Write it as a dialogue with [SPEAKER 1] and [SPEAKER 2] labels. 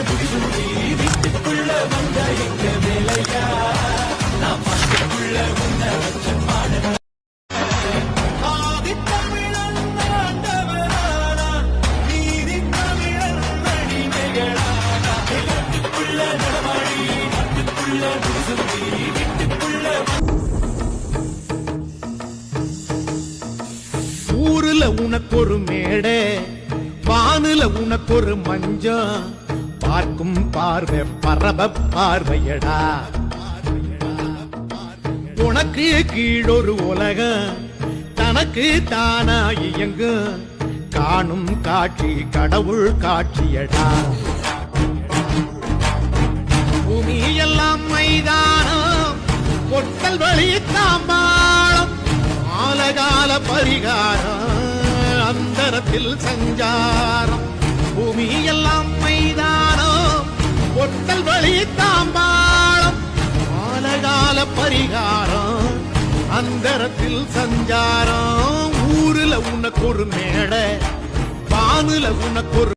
[SPEAKER 1] முடிசூடி வீட்டுக்குள்ள வந்த எங்க வேலையா நான் பாட்டுக்குள்ள உன்ன வச்ச பாட
[SPEAKER 2] ஊருல உனக்கு ஒரு மேடை, வானுல உனக்கு ஒரு மஞ்சம், பார்க்கும் பார்வை பரப பார்வையடா. உனக்கு கீழொரு உலகம், தனக்கு தானா இயங்கும், காணும் காட்சி கடவுள் காட்சியடா. பூமி எல்லாம் மைதானம், பொட்டல் வழி தாம்பாளம், ஆலகால பரிகாரம், அந்தரத்தில் சஞ்சாரம். பூமி எல்லாம் மைதானம், பொட்டல் வழி தாம்பாளம், ஆலகால பரிகாரம், அந்தரத்தில் சஞ்சாரம். ஊருல உனக்கு ஒரு மேடை, வானுல உனக்கு ஒரு